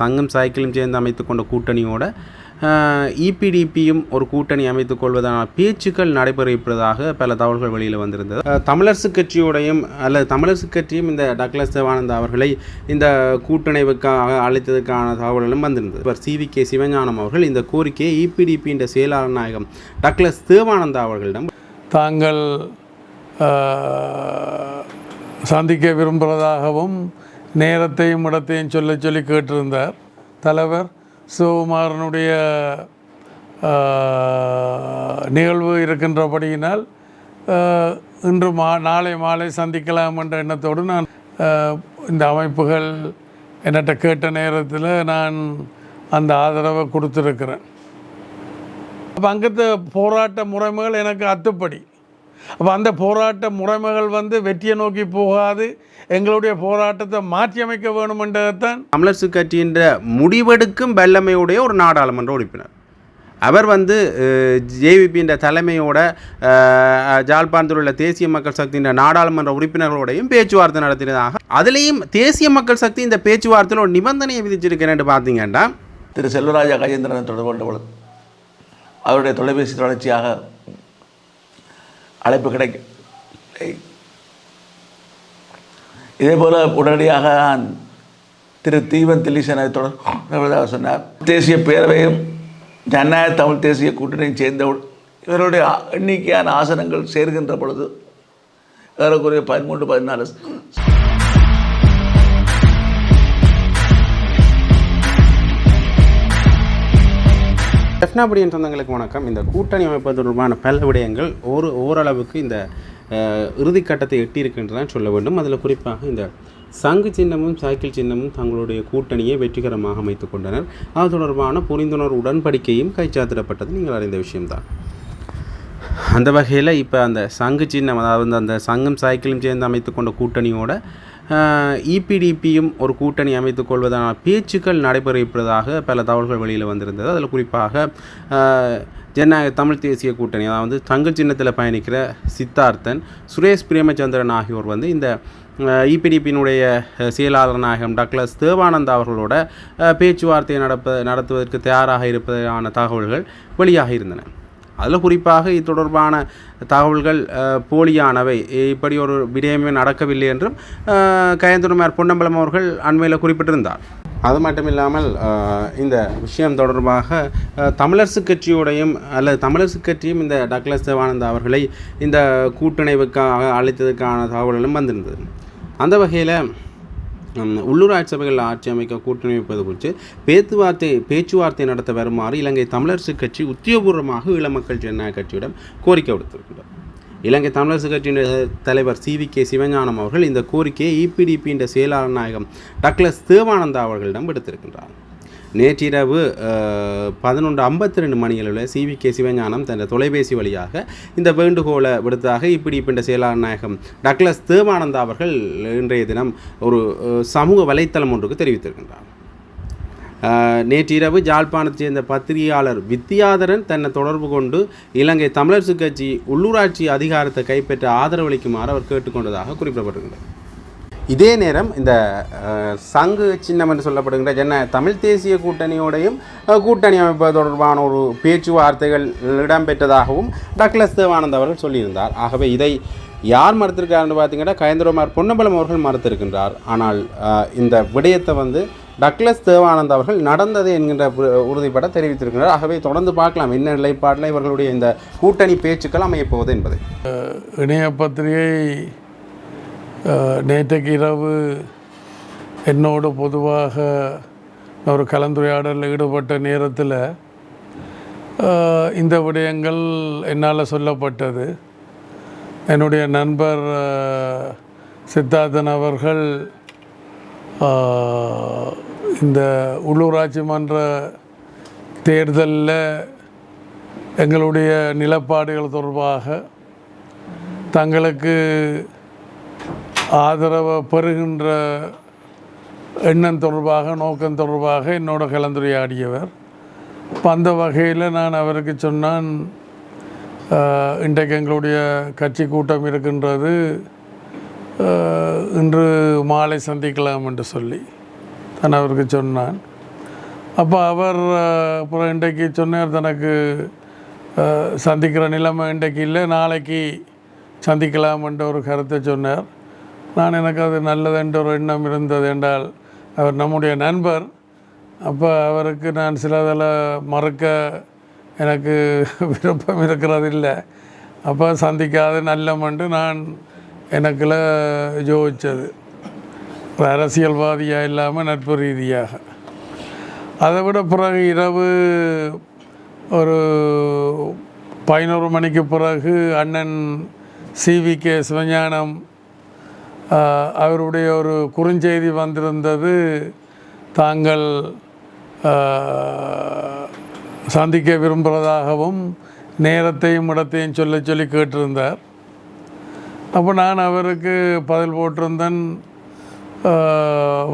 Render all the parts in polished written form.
சங்கம் சைக்கிளும் சேர்ந்து அமைத்துக் கொண்ட கூட்டணியோட இபிடிபியும் ஒரு கூட்டணி அமைத்துக் கொள்வதான பேச்சுக்கள் நடைபெற இருப்பதாக பல தகவல்கள் வெளியில் வந்திருந்தது. தமிழரசு கட்சியோடையும் அல்லது தமிழரசு கட்சியும் இந்த டக்ளஸ் தேவானந்தா அவர்களை இந்த கூட்டணிவுக்காக அழைத்ததற்கான தகவல்களும் வந்திருந்தது. இவர் CVK சிவஞானம் அவர்கள் இந்த கோரிக்கையை இபிடிபி என்ற செயலாளர் நாயகம் டக்ளஸ் தேவானந்தா அவர்களிடம் தாங்கள் சந்திக்க விரும்புவதாகவும் நேரத்தையும் இடத்தையும் சொல்லி கேட்டிருந்தார். தலைவர் சிவகுமாரனுடைய நிகழ்வு இருக்கின்றபடியினால் இன்று நாளை மாலை சந்திக்கலாம் என்ற எண்ணத்தோடு நான் இந்த அமைப்புகள் என்னட்ட கேட்ட நேரத்தில் நான் அந்த ஆதரவை கொடுத்துருக்கிறேன். அப்போ அங்கத்த போராட்ட முறைமைகள் எனக்கு அத்துப்படி. அப்போ அந்த போராட்ட முறைமைகள் வெற்றியை நோக்கி போகாது, எங்களுடைய போராட்டத்தை மாற்றி அமைக்க வேணும் என்றதான் தமிழரசு கட்சியின் முடிவெடுக்கும் வல்லமையுடைய ஒரு நாடாளுமன்ற உறுப்பினர். அவர் JVP தலைமையோட ஜாழ்ப்பாணத்தில் உள்ள தேசிய மக்கள் சக்தியின் நாடாளுமன்ற உறுப்பினர்களோடையும் பேச்சுவார்த்தை நடத்தினதாக, அதுலேயும் தேசிய மக்கள் சக்தி இந்த பேச்சுவார்த்தையில் ஒரு நிபந்தனையை விதிச்சிருக்கிறேன். பார்த்தீங்கன்னா திரு செல்வராஜா கஜேந்திரன் தொடர்பு கொண்டபொழுது அவருடைய தொலைபேசி தொடர்ச்சியாக அழைப்பு கிடைக்கும். இதேபோல் உடனடியாக திரு தீவன் திலீசனை தொடர்பதாக சொன்னார். தேசிய பேரவையும் ஜனநாயக தமிழ் தேசிய கூட்டணியும் சேர்ந்த இவருடைய எண்ணிக்கையான ஆசனங்கள் சேர்கின்ற பொழுது ஏறக்குறைய 13-14 டெஃப்னாபடியின் சொந்தங்களுக்கு வணக்கம். இந்த கூட்டணி அமைப்பது தொடர்பான பல விடயங்கள் ஓரளவுக்கு இந்த இறுதிக்கட்டத்தை எட்டியிருக்கின்றன சொல்ல வேண்டும். அதில் குறிப்பாக இந்த சங்கு சின்னமும் சைக்கிள் சின்னமும் தங்களுடைய கூட்டணியை வெற்றிகரமாக அமைத்துக் கொண்டனர். அது தொடர்பான புரிந்துணர்வு உடன்படிக்கையும் கைச்சாத்திடப்பட்டது நீங்கள் அறிந்த விஷயம்தான். அந்த வகையில் இப்போ அந்த சங்கு சின்னம், அதாவது அந்த சங்கம் சைக்கிளும் சேர்ந்து அமைத்துக் கொண்ட கூட்டணியோட இபிடிபியும் ஒரு கூட்டணி அமைத்துக் கொள்வதான பேச்சுக்கள் நடைபெற இருப்பதாக பல தகவல்கள் வெளியில் வந்திருந்தது. அதில் குறிப்பாக ஜனநாயக தமிழ் தேசிய கூட்டணி, அதாவது தங்கள் சின்னத்தில் பயணிக்கிற சித்தார்த்தன், சுரேஷ் பிரேமச்சந்திரன் ஆகியோர் இந்த இபிடிபியினுடைய செயலாளர் நாயகம் டக்ளஸ் தேவானந்தா அவர்களோட பேச்சுவார்த்தையை நடத்துவதற்கு தயாராக இருப்பதான தகவல்கள் வெளியாக இருந்தன. அதில் குறிப்பாக இது தொடர்பான தகவல்கள் போலியானவை, இப்படி ஒரு விடயமே நடக்கவில்லை என்றும் கயந்துருமார் பொன்னம்பலம் அவர்கள் அண்மையில் குறிப்பிட்டிருந்தார். அது மட்டும் இல்லாமல் இந்த விஷயம் தொடர்பாக தமிழரசு கட்சியோடையும் அல்லது தமிழரசு கட்சியும் இந்த டக்ளஸ் தேவானந்தா அவர்களை இந்த கூட்டணிவுக்காக அழைத்ததற்கான தகவல்களும் வந்திருந்தது. அந்த வகையில் உள்ளூராட்சி சபைகள் ஆட்சி அமைக்க கூட்டணி வைப்பது குறித்து பேச்சுவார்த்தை நடத்த வருமாறு இலங்கை தமிழரசு கட்சி உத்தியோகபூர்வமாக ஈழமக்கள் ஜனநாயக கட்சியிடம் கோரிக்கை விடுத்திருக்கிறார். இலங்கை தமிழரசு கட்சியின் தலைவர் CVK சிவஞானம் அவர்கள் இந்த கோரிக்கையை இபிடிபி என்ற செயலாளர் நாயகம் டக்ளஸ் தேவானந்தா அவர்களிடம் விடுத்திருக்கின்றார். நேற்றிரவு 11:52 மணிகளில் CVK சிவஞானம் தன் தொலைபேசி வழியாக இந்த வேண்டுகோளை விடுத்ததாக இபிடிபி என்ற செயலாளர் நாயகம் டக்ளஸ் தேவானந்தா அவர்கள் இன்றைய தினம் ஒரு சமூக வலைத்தளம் ஒன்றுக்கு தெரிவித்திருக்கின்றார். நேற்றிரவு ஜாழ்ப்பாணத்தை சேர்ந்த பத்திரிகையாளர் வித்தியாதரன் தன்னை தொடர்பு கொண்டு இலங்கை தமிழரசு கட்சி உள்ளூராட்சி அதிகாரத்தை கைப்பற்ற ஆதரவளிக்குமாறு அவர் கேட்டுக்கொண்டதாக குறிப்பிடப்பட்டிருக்கிறது. இதே நேரம் இந்த சங்கு சின்னம் என்று சொல்லப்படுகின்ற ஜனநாயக தமிழ் தேசிய கூட்டணியோடையும் கூட்டணி அமைப்பது தொடர்பான ஒரு பேச்சுவார்த்தைகள் இடம்பெற்றதாகவும் டக்ளஸ் தேவானந்தா அவர்கள் சொல்லியிருந்தார். ஆகவே இதை யார் மறுத்திருக்காருன்னு பார்த்தீங்கன்னா கயந்துருமார் பொன்னம்பலம் அவர்கள் மறுத்திருக்கின்றார். ஆனால் இந்த விடயத்தை டக்ளஸ் தேவானந்தா அவர்கள் நடந்தது என்கின்ற உறுதிப்பட தெரிவித்திருக்கிறார். ஆகவே தொடர்ந்து பார்க்கலாம் என்ன நிலைப்பாட்டில் இவர்களுடைய இந்த கூட்டணி பேச்சுக்கள் அமையப்போவது என்பதை. இணைய பத்திரிகை நேற்றைக்கு இரவு என்னோடு பொதுவாக ஒரு கலந்துரையாடலில் ஈடுபட்ட நேரத்தில் இந்த விடயங்கள் என்னால் சொல்லப்பட்டது. என்னுடைய நண்பர் சித்தார்த்தன் அவர்கள் இந்த உள்ளூராட்சி மன்ற தேர்தலில் எங்களுடைய நிலப்பாடுகள் தொடர்பாக தங்களுக்கு ஆதரவை பெறுகின்ற எண்ணம் தொடர்பாக நோக்கம் தொடர்பாக என்னோட கலந்துரையாடியவர். இப்போ அந்த வகையில் நான் அவருக்கு சொன்னான், இன்றைக்கு எங்களுடைய கட்சி கூட்டம் இருக்கின்றது, இன்று மாலை சந்திக்கலாம் என்று சொல்லி நான் அவருக்கு சொன்னான். அப்போ அவர் அப்புறம் இன்றைக்கு சொன்னார் தனக்கு சந்திக்கிற நிலைமை இன்றைக்கு இல்லை, நாளைக்கு சந்திக்கலாம் என்ற ஒரு கருத்தை சொன்னார். நான் எனக்கு அது நல்லது என்ற ஒரு எண்ணம் இருந்தது. என்றால் அவர் நம்முடைய நண்பர். அப்போ அவருக்கு நான் சிலதில் மறுக்க எனக்கு விருப்பம் இருக்கிறது இல்லை. அப்போ சந்திக்காத நல்லமென்று நான் எனக்குள்ள யோசித்தது, ஒரு அரசியல்வாதியாக இல்லாமல் நட்பு ரீதியாக. அதை விட பிறகு இரவு ஒரு 11 மணிக்கு பிறகு அண்ணன் CVK சிவஞானம் அவருடைய ஒரு குறுஞ்செய்தி வந்திருந்தது. தாங்கள் சந்திக்க விரும்புகிறதாகவும் நேரத்தையும் இடத்தையும் சொல்லி கேட்டிருந்தார். அப்போ நான் அவருக்கு பதில் போட்டிருந்தேன்,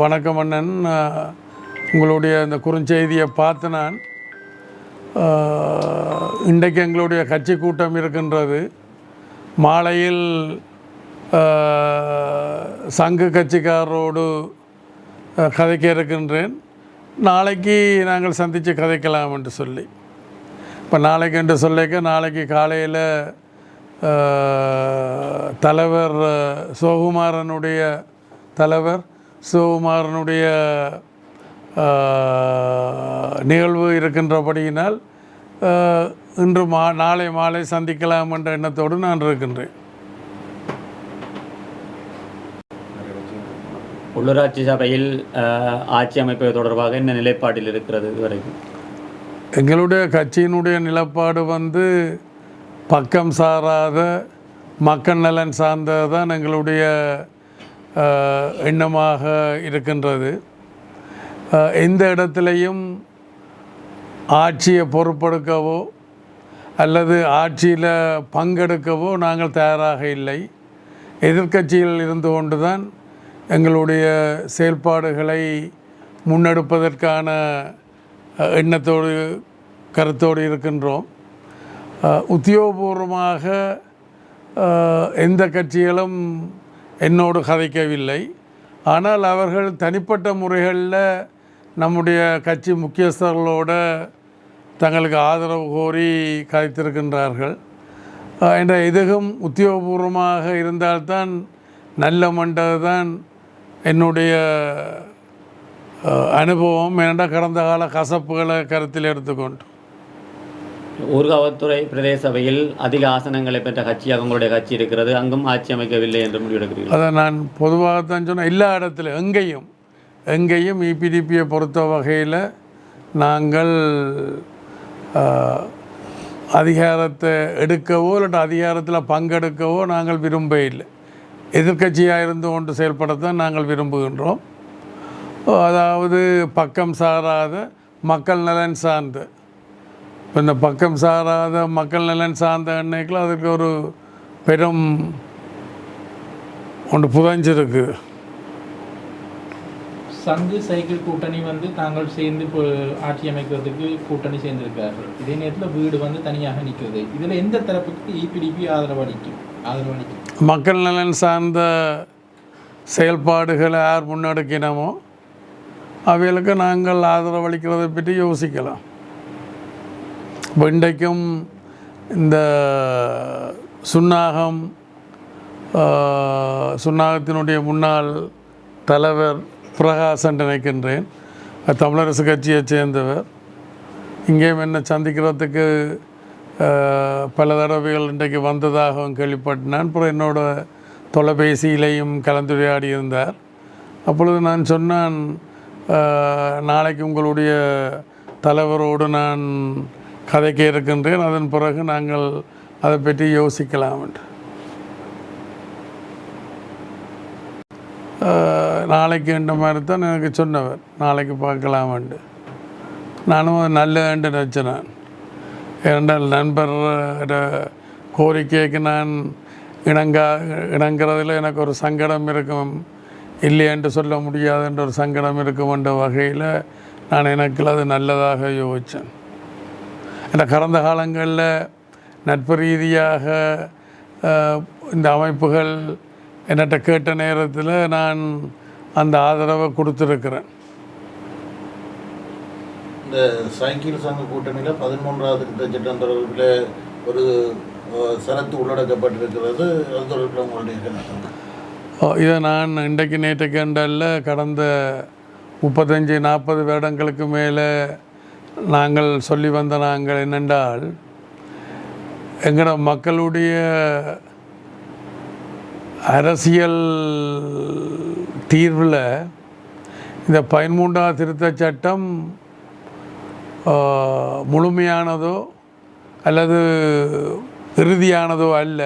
வணக்கம் அண்ணன், உங்களுடைய அந்த குறுஞ்செய்தியை பார்த்து நான் இன்றைக்கு எங்களுடைய கட்சி கூட்டம் இருக்கின்றது, மாலையில் சங்கு கட்சிக்காரரோடு கதைக்க இருக்கின்றேன், நாளைக்கு நாங்கள் சந்தித்து கதைக்கலாம் என்று சொல்லி. இப்போ நாளைக்கு என்று சொல்லிக்க நாளைக்கு காலையில் தலைவர் சிவகுமாரனுடைய நிகழ்வு இருக்கின்றபடியினால் இன்று நாளை மாலை சந்திக்கலாம் என்ற எண்ணத்தோடு நான் இருக்கின்றேன். உள்ளூராட்சி சபையில் ஆட்சி அமைப்பது தொடர்பாக என்ன நிலைப்பாட்டில் இருக்கிறது இதுவரைக்கும்? எங்களுடைய கட்சியினுடைய நிலப்பாடு பக்கம் சாராத மக்கள் நலன் சார்ந்தது தான் எங்களுடைய எண்ணமாக இருக்கின்றது. எந்த இடத்துலையும் ஆட்சியை பொறுப்பெடுக்கவோ அல்லது ஆட்சியில் பங்கெடுக்கவோ நாங்கள் தயாராக இல்லை. எதிர்க்கட்சியில் இருந்து கொண்டு தான் எங்களுடைய செயல்பாடுகளை முன்னெடுப்பதற்கான எண்ணத்தோடு கருத்தோடு இருக்கின்றோம். உத்தியோகபூர்வமாக எந்த கட்சிகளும் என்னோடு கதைக்கவில்லை. ஆனால் அவர்கள் தனிப்பட்ட முறைகளில் நம்முடைய கட்சி முக்கியஸ்தர்களோடு தங்களுக்கு ஆதரவு கோரி கதைத்திருக்கின்றார்கள். என்ற இதுவும் உத்தியோகபூர்வமாக இருந்தால்தான் நல்ல மண்டது தான் என்னுடைய அனுபவம். ஏனென்றால் கடந்த கால கசப்புகளை கருத்தில் எடுத்துக்கொண்டு ஊர்காவத்துறை பிரதேச சபையில் அதிக ஆசனங்களை பெற்ற கட்சியாக உங்களுடைய கட்சி இருக்கிறது, அங்கும் ஆட்சி அமைக்கவில்லை என்று முடிவெடுக்கிறீர்கள். அதை நான் பொதுவாகத்தான் சொன்னேன். எல்லா இடத்துல எங்கேயும் EPDPயை பொறுத்த வகையில் நாங்கள் அதிகாரத்தை எடுக்கவோ இல்லாட்டி அதிகாரத்தில் பங்கெடுக்கவோ நாங்கள் விரும்ப இல்லை. எதிர்க்கட்சியாக இருந்து கொண்டு செயல்படத்தான் நாங்கள் விரும்புகின்றோம். அதாவது பக்கம் சாராத மக்கள் நலன் சார்ந்த, இப்போ இந்த பக்கம் சாராத மக்கள் நலன் சார்ந்த எண்ணெய்கள் அதுக்கு ஒரு பெரும் ஒன்று புதஞ்சிருக்கு. சங்கு சைக்கிள் கூட்டணி தாங்கள் சேர்ந்து இப்போ ஆட்சி அமைக்கிறதுக்கு கூட்டணி சேர்ந்திருக்கார்கள். இதே நேரத்தில் வீடு தனியாக நிற்கிறது. இதில் எந்த தரப்புக்கு EPDP ஆதரவு அளிக்கும்? மக்கள் நலன் சார்ந்த செயல்பாடுகளை யார் முன்னெடுக்கினமோ அவைகளுக்கு நாங்கள் ஆதரவு அளிக்கிறதை பற்றி யோசிக்கலாம். இன்றைக்கும் இந்த சுன்னாகத்தினுடைய முன்னாள் தலைவர் பிரகாசன் நினைக்கின்றேன், தமிழரசு கட்சியை சேர்ந்தவர். இங்கேயும் என்ன சந்திக்கிறதுக்கு பல தடவைகள் இன்றைக்கு வந்ததாகவும் கேள்விப்பட்டினான். அப்புறம் என்னோட தொலைபேசியிலையும் கலந்துரையாடி இருந்தார். அப்பொழுது நான் சொன்னான், நாளைக்கு உங்களுடைய தலைவரோடு நான் கதைக்க இருக்கின்றேன், அதன் பிறகு நாங்கள் அதை பற்றி யோசிக்கலாம் என்று. நாளைக்கு என்ற மாதிரி தான் எனக்கு சொன்னவர், நாளைக்கு பார்க்கலாம் என்று. நானும் அது நல்ல நினச்சேன். ஏனென்றால் நண்பர் கோரிக்கைக்கு நான் இணங்கிறதுல எனக்கு ஒரு சங்கடம் இருக்கும், இல்லை என்று சொல்ல முடியாது என்ற ஒரு சங்கடம் இருக்கும் என்ற வகையில் நான் எனக்கு அது நல்லதாக யோசித்தேன். ஏன்னா கடந்த காலங்களில் நட்பு ரீதியாக இந்த அமைப்புகள் என்னட்ட கேட்ட நேரத்தில் நான் அந்த ஆதரவை கொடுத்துருக்கிறேன். இந்த சைக்கிள் சங்க கூட்டணியில் 13வது திருத்த சட்டம் தொடர்பில் ஒரு சரத்து உள்ளடக்கப்பட்டிருக்கிறது. அது தொடர்பில் உங்களுடைய கருத்து? இதை நான் இன்றைக்கு நேற்று கண்டல்ல கடந்த 35-40 வருடங்களுக்கு மேலே நாங்கள் சொல்லி வந்த நாங்கள் என்னென்றால் எங்களோட மக்களுடைய அரசியல் தீர்வில் இந்த 13வது திருத்த சட்டம் முழுமையானதோ அல்லது இறுதியானதோ அல்ல,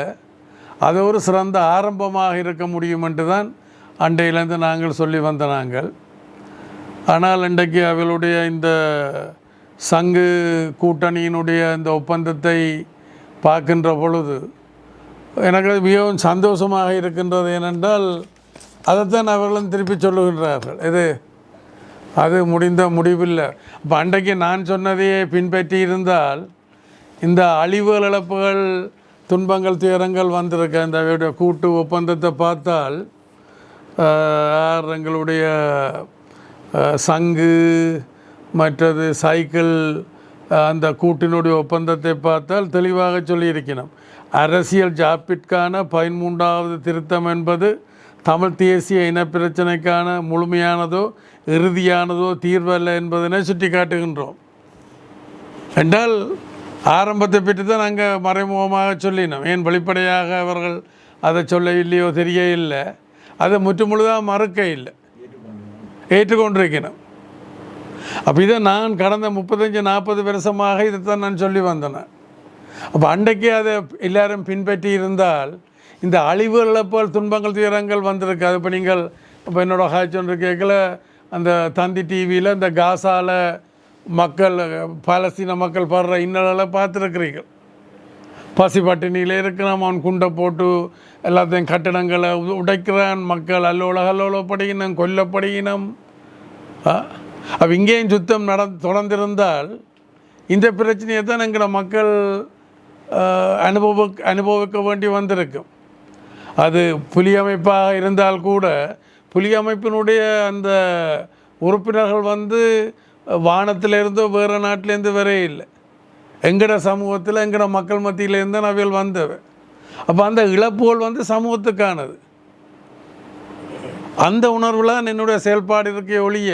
அது ஒரு சிறந்த ஆரம்பமாக இருக்க முடியும் என்று தான் அண்டையிலேருந்து நாங்கள் சொல்லி வந்த நாங்கள். ஆனால் இன்றைக்கு அவளுடைய இந்த சங்கு கூட்டணியினுடைய இந்த ஒப்பந்தத்தை பார்க்கின்ற பொழுது எனக்கு மிகவும் சந்தோஷமாக இருக்கின்றது. ஏனென்றால் அதைத்தான் அவர்களும் திருப்பி சொல்லுகின்றார்கள், அது முடிந்த முடிவில்லை. இப்போ அன்றைக்கு நான் சொன்னதையே பின்பற்றி இருந்தால் இந்த அழிவுகள் இழப்புகள் துன்பங்கள் துயரங்கள் வந்திருக்க இந்த கூட்டு ஒப்பந்தத்தை பார்த்தால் எங்களுடைய சங்கு மற்றது சைக்கிள் அந்த கூட்டினுடைய ஒப்பந்தத்தை பார்த்தால் தெளிவாக சொல்லியிருக்கணும். அரசியல் ஜாப்பிற்கான 13வது திருத்தம் என்பது தமிழ் தேசிய இனப்பிரச்சனைக்கான முழுமையானதோ இறுதியானதோ தீர்வல்ல என்பதனை சுட்டி காட்டுகின்றோம். என்றால் ஆரம்பத்தை பற்றி தான் நாங்கள் மறைமுகமாக சொல்லினோம். ஏன் வெளிப்படையாக அவர்கள் அதை சொல்லவில்லையோ தெரிய இல்லை, அதை முற்றுமுழுதாக மறுக்க இல்லை, ஏற்றுக்கொண்டிருக்கணும். அப்போ இதை நான் கடந்த 35-40 வருஷமாக இதைத்தான் நான் சொல்லி வந்தேன். அப்போ அன்றைக்கே அதை எல்லாரும் பின்பற்றி இருந்தால் இந்த அழிவு இழப்புகள் துன்பங்கள் துயரங்கள் வந்திருக்காது. இப்போ நீங்கள் இப்போ என்னோடய காய்ச்சொன்று கேட்கல அந்த தந்தி டிவியில் இந்த காசால மக்கள் பாலஸ்தீன மக்கள் படுற இன்னலை பார்த்துருக்குறீர்கள். பசி பட்டினியில் இருக்கிறான், அவன் குண்டை போட்டு எல்லாத்தையும் கட்டிடங்களை உடைக்கிறான், மக்கள் அல்லோலப்படுகினம் கொல்லப்படுகினம். அப்போ இங்கேயும் சுத்தம் தொடர்ந்திருந்தால் இந்த பிரச்சனையை தான் எங்களை மக்கள் அனுபவிக்க வேண்டி வந்திருக்கும். அது புலி அமைப்பாக இருந்தால் கூட புலி அமைப்பினுடைய அந்த உறுப்பினர்கள் வானத்திலிருந்தோ வேறு நாட்டிலேருந்து வரே இல்லை, எங்கட சமூகத்தில் எங்கட மக்கள் மத்தியிலேருந்து அவைகள் வந்தவை. அப்போ அந்த இழப்புகள் சமூகத்துக்கானது. அந்த உணர்வில் என்னுடைய செயல்பாடு இருக்க ஒழிய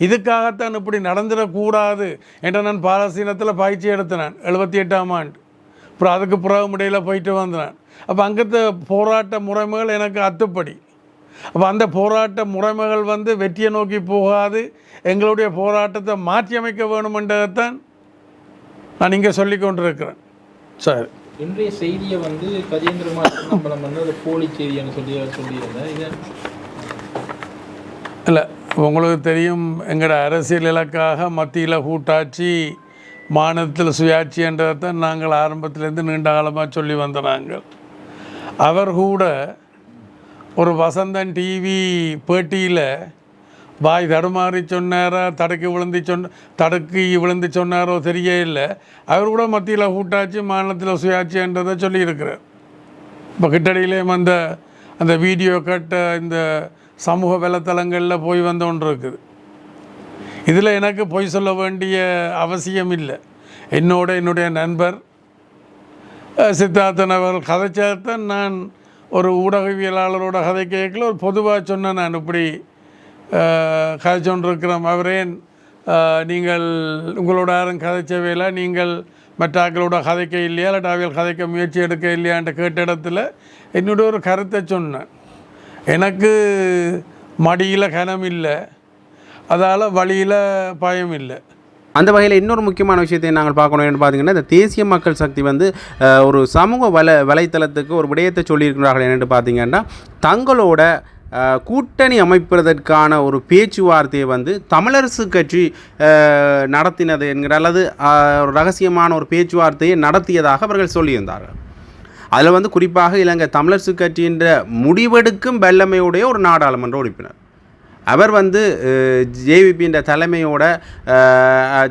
இதுக்காகத்தான் இப்படி நடந்துடக்கூடாது என்ற நான் பாலஸ்தீனத்தில் பயிற்சி எடுத்தினான் 78ஆம் ஆண்டு. அப்புறம் அதுக்கு பிறகு முடையில் போயிட்டு வந்தேன். அப்போ அங்கத்த போராட்ட முறைமைகள் எனக்கு அத்துப்படி. அப்போ அந்த போராட்ட முறைமைகள் வெற்றியை நோக்கி போகாது, எங்களுடைய போராட்டத்தை மாற்றி அமைக்க வேணுமென்றதைத்தான் நான் இங்கே சொல்லி கொண்டிருக்கிறேன். சரி, இன்றைய செய்தியை கஜேந்திரமான் நம்மளம் அது போலி செய்தின்னு சொல்லியிருந்தேன். இது இல்லை, உங்களுக்கு தெரியும், எங்களோட அரசியல் இலக்காக மத்தியில் கூட்டாட்சி மாநிலத்தில் சுயாட்சி என்றதைத்தான் நாங்கள் ஆரம்பத்திலேருந்து நீண்ட காலமாக சொல்லி வந்த நாங்கள். அவர் கூட ஒரு வசந்தன் டிவி பேட்டியில் வாய் தடுமாறி சொன்னாரா தடுக்கி விழுந்து சொன்னாரோ தெரிய இல்லை, அவர் கூட மத்தியில் கூட்டாட்சி மாநிலத்தில் சுயாட்சி என்றதை சொல்லியிருக்கிறார். இப்போ கிட்டடியிலே அந்த வீடியோ கட்ட இந்த சமூக வலைத்தளங்களில் போய் ஒன்று இருக்குது. இதில் எனக்கு பொய் சொல்ல வேண்டிய அவசியம் இல்லை. என்னுடைய நண்பர் சித்தார்த்தன் அவர்கள் கதைச்சாத்தான் நான் ஒரு ஊடகவியலாளரோட கதை கேட்கல ஒரு பொதுவாக சொன்னேன். நான் இப்படி கதைச்சொன்றிருக்கிறோம், அவரேன் நீங்கள் உங்களோட யாரும் கதைச்சவையில் நீங்கள் மற்றாக்களோட கதைக்க இல்லையா இல்லாட்ட அவைகள் கதைக்க முயற்சி எடுக்க இல்லையான்ற கேட்ட இடத்துல என்னுடைய ஒரு கருத்தை சொன்னேன். எனக்கு மடியில் கனம் இல்லை, அதால் வழியில் பயம் இல்லை. அந்த வகையில் இன்னொரு முக்கியமான விஷயத்தை நாங்கள் பார்க்கணும் பார்த்தீங்கன்னா, இந்த தேசிய மக்கள் சக்தி ஒரு சமூக வலைத்தளத்துக்கு ஒரு விடயத்தை சொல்லியிருக்கிறார்கள். என்னென்னு பார்த்தீங்கன்னா, தங்களோட கூட்டணி அமைப்பதற்கான ஒரு பேச்சுவார்த்தையை தமிழரசு கட்சி நடத்தினது என்கிற அல்லது ரகசியமான ஒரு பேச்சுவார்த்தையை நடத்தியதாக அவர்கள் சொல்லியிருந்தார்கள். அதில் குறிப்பாக இலங்கை தமிழரசு கட்சியின் முடிவெடுக்கும் வல்லமையுடைய ஒரு நாடாளுமன்ற உறுப்பினர் அவர் ஜேவிபியின் தலைமையோட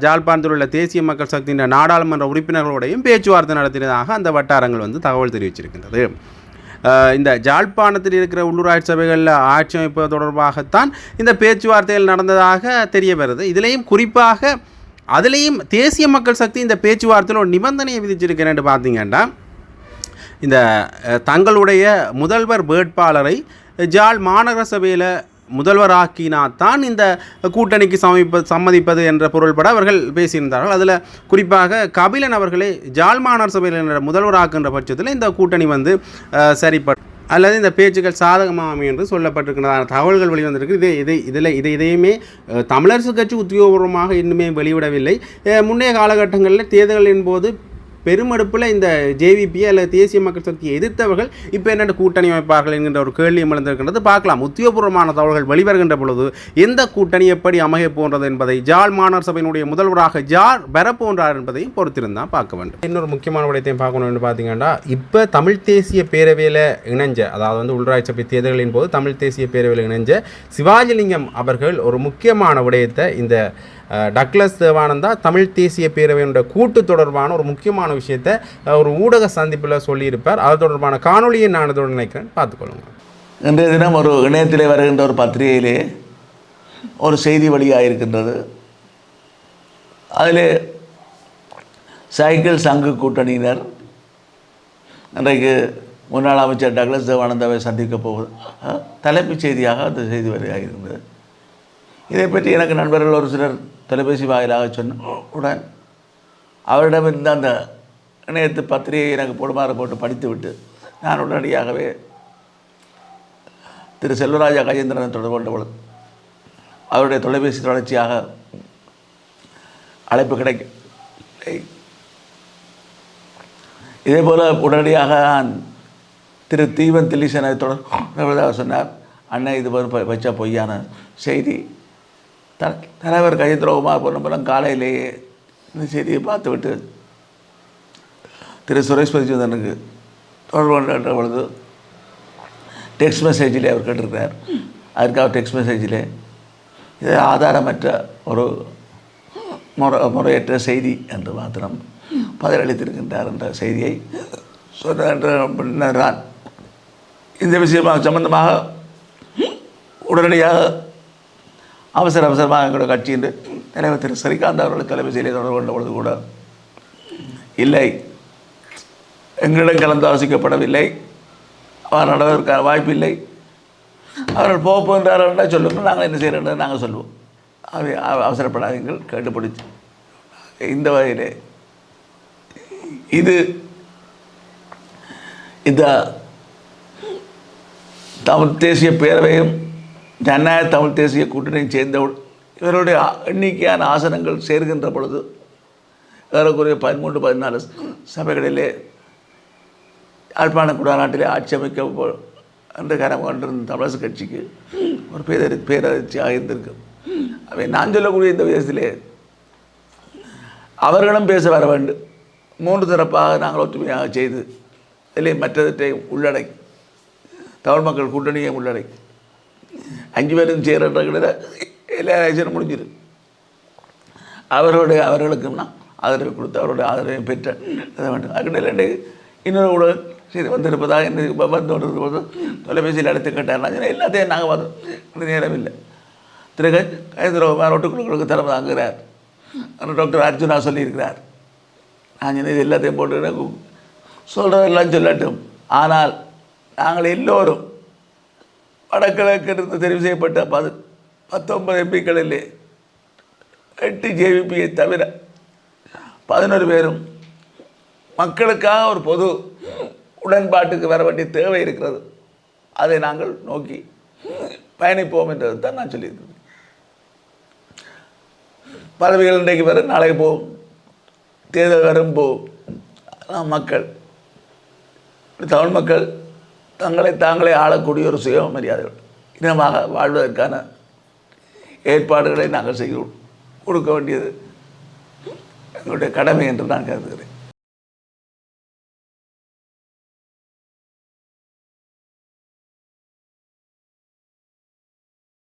ஜாழ்ப்பாணத்தில் உள்ள தேசிய மக்கள் சக்தியின் நாடாளுமன்ற உறுப்பினர்களோடையும் பேச்சுவார்த்தை நடத்தினதாக அந்த வட்டாரங்கள் தகவல் தெரிவிச்சிருக்கின்றது. இந்த ஜாழ்ப்பாணத்தில் இருக்கிற உள்ளூராட்சி சபைகளில் ஆட்சி அமைப்பு தொடர்பாகத்தான் இந்த பேச்சுவார்த்தைகள் நடந்ததாக தெரிய வருது. இதிலேயும் குறிப்பாக அதுலேயும் தேசிய மக்கள் சக்தி இந்த பேச்சுவார்த்தையில் ஒரு நிபந்தனையை விதிச்சிருக்கிறேன்னு பார்த்தீங்கன்னா, இந்த தங்களுடைய முதல்வர் வேட்பாளரை ஜாழ் மாநகர சபையில் முதல்வராக்கினாத்தான் இந்த கூட்டணிக்கு சம்மதிப்பது என்ற பொருள்பட அவர்கள் பேசியிருந்தார்கள். அதில் குறிப்பாக கபிலன் அவர்களே ஜாழ் மாநகர சபையில் முதல்வராக்குன்ற பட்சத்தில் இந்த கூட்டணி வந்து சரிப்படும் அல்லது இந்த பேச்சுக்கள் சாதகமாகும் என்று சொல்லப்பட்டிருக்கிறதான தகவல்கள் வெளிவந்திருக்கு. இதையுமே தமிழரசு கட்சி உத்தியோகபூர்வமாக இன்னுமே வெளிவிடவில்லை. முன்னைய காலகட்டங்களில் தேர்தலின் போது பெருமெடுப்பில் இந்த ஜேவிபியை அல்லது தேசிய மக்கள் சக்தியை எதிர்த்தவர்கள் இப்போ என்னென்ன கூட்டணி அமைப்பார்கள் என்கின்ற ஒரு கேள்வியும் எழுந்திருக்கின்றது. பார்க்கலாம், உத்தியோகபூர்வமான தகவல்கள் வெளிவருகின்ற பொழுது எந்த கூட்டணி எப்படி அமைய போன்றது என்பதை ஜாழ் மாநகர சபையினுடைய முதல்வராக ஜார் பெறப்போன்றார் என்பதையும் பொறுத்திருந்தான் பார்க்க வேண்டும். இன்னொரு முக்கியமான விடயத்தையும் பார்க்கணும்னு பார்த்தீங்கன்னா, இப்போ தமிழ் தேசிய பேரவையில் இணைஞ்ச, அதாவது வந்து உள்ளாட்சி சபை தேர்தல்களின் போது தமிழ் தேசிய பேரவையில் இணைஞ்ச சிவாஜிலிங்கம் அவர்கள் ஒரு முக்கியமான விடயத்தை இந்த டக்ளஸ் தேவானந்தா தமிழ் தேசிய பேரவையினுடைய கூட்டு தொடர்பான ஒரு முக்கியமான விஷயத்தை ஒரு ஊடக சந்திப்பில் சொல்லியிருப்பார். அது தொடர்பான காணொலியை நான் இதோடு நினைக்கிறேன், பார்த்துக்கொள்ளுங்க. இன்றைய தினம் ஒரு இணையத்திலே வருகின்ற ஒரு பத்திரிகையிலே ஒரு செய்தி வழியாக இருக்கின்றது. அதில் சைக்கிள் சங்கு கூட்டணியினர் இன்றைக்கு முன்னாள் அமைச்சர் டக்ளஸ் தேவானந்தாவை சந்திக்கப் போவது தலைப்புச் செய்தியாக அந்த செய்தி வழியாக இருந்தது. இதை பற்றி எனக்கு நண்பர்கள் ஒரு சிலர் தொலைபேசி வாயிலாக சொன்ன அவரிடம் இருந்த அந்த இணையத்து பத்திரிகை எனக்கு போடுமாறு போட்டு படித்துவிட்டு நான் உடனடியாகவே திரு செல்வராஜா கஜேந்திரன் தொடர்பு கொண்ட பொழுது அவருடைய தொலைபேசி தொடர்ச்சியாக அழைப்பு கிடைக்கவில்லை. இதே போல் உடனடியாக நான் திரு தீவன் திலீசனை தொடர்பதாக சொன்னார். அண்ணன் இது வச்ச பொய்யான செய்தி. தலைவர் கஜேந்திரகுமார் பொன்னம்பலம் காலையிலேயே இந்த செய்தியை பார்த்துவிட்டு திரு சுரேஷ் மதிச்சந்திரனுக்கு தொடர்பு கொண்ட பொழுது டெக்ஸ்ட் மெசேஜிலே அவர் கேட்டிருக்கிறார். அதற்காக டெக்ஸ்ட் மெசேஜிலே இது ஆதாரமற்ற ஒரு முறையற்ற செய்தி என்று மாத்திரம் பதிலளித்திருக்கின்றார் என்ற செய்தியை சொன்ன இந்த விஷயமாக சம்பந்தமாக உடனடியாக அவசரமாக எங்களோட கட்சியின் தலைவர் திரு ஸ்ரீகாந்த் அவர்கள் தொலைபேசியிலே தொடர்பு கொண்ட பொழுது கூட இல்லை, எங்களிடம் கலந்து ஆலோசிக்கப்படவில்லை, அவர் நடவதற்கான வாய்ப்பு இல்லை, அவர்கள் போகின்றார்கள் சொல்லுங்கள், நாங்கள் என்ன செய்கிறோம் நாங்கள் சொல்லுவோம், அவசரப்படாதீங்கள் கேட்டுப்பிடிச்சு. இந்த வகையிலே இந்த தமிழ் தேசிய பேரவையும் ஜனநாயக தமிழ் தேசிய கூட்டணியும் சேர்ந்தவுடன் இவருடைய எண்ணிக்கையான ஆசனங்கள் சேர்கின்ற பொழுது ஏறக்குறைய 13-14 சபைகளிலே யாழ்ப்பாண குடாநாட்டிலே ஆட்சி அமைக்க என்று கரம் கொண்டிருந்த தமிழரசு கட்சிக்கு ஒரு பேரதிர்ச்சியாக இருந்திருக்கு. அவை நான் சொல்லக்கூடிய இந்த விதத்திலே அவர்களும் பேச வர வேண்டும். 3 தரப்பாக நாங்கள் ஒற்றுமையாக செய்து இதிலே மற்றவற்றை உள்ளடக்கி தமிழ் மக்கள் கூட்டணியை உள்ளடக்கி 5 பேரும் சேரன்ற எல்லா எலெக்ஷனும் முடிஞ்சிரு. அவர்களுக்கும் நான் ஆதரவு கொடுத்து அவருடைய ஆதரவை பெற்ற வேண்டும். அதுக்கு இன்னொரு கூட செய்தி வந்திருப்பதாக என்ன வந்து கொண்டிருப்பது தொலைபேசியில் அடுத்து கேட்டார். எல்லாத்தையும் நாங்கள் பார்த்தோம், நேரம் இல்லை. திரு கஜேந்திரகுமார் ஒட்டுக்குழுக்களுக்கு தலைமை தாங்குகிறார். டாக்டர் அர்ஜுனா சொல்லியிருக்கிறார். நான் இது எல்லாத்தையும் போட்டு சொல்கிறதெல்லாம் சொல்லட்டும். ஆனால் நாங்கள் எல்லோரும் வடகிழக்கிலிருந்து தெரிவு செய்யப்பட்ட 19 எம்பிக்களிலே 8 ஜேவிபியை தவிர 11 பேரும் மக்களுக்காக ஒரு பொது உடன்பாட்டுக்கு வர வேண்டிய தேவை இருக்கிறது. அதை நாங்கள் நோக்கி பயணிப்போம் என்றது தான் நான் சொல்லியிருக்கிறேன். பதவிகள் இன்றைக்கு வரும், நாளைக்கு போகும், தேர்தல் வரும் போகும். மக்கள் தமிழ் மக்கள் தாங்களே ஆளக்கூடிய ஒரு சுயமரியாதை இனமாக வாழ்வதற்கான ஏற்பாடுகளை நாங்கள் செய்ய கொடுக்க வேண்டியது எங்களுடைய கடமை என்று நான் கருதுகிறேன்.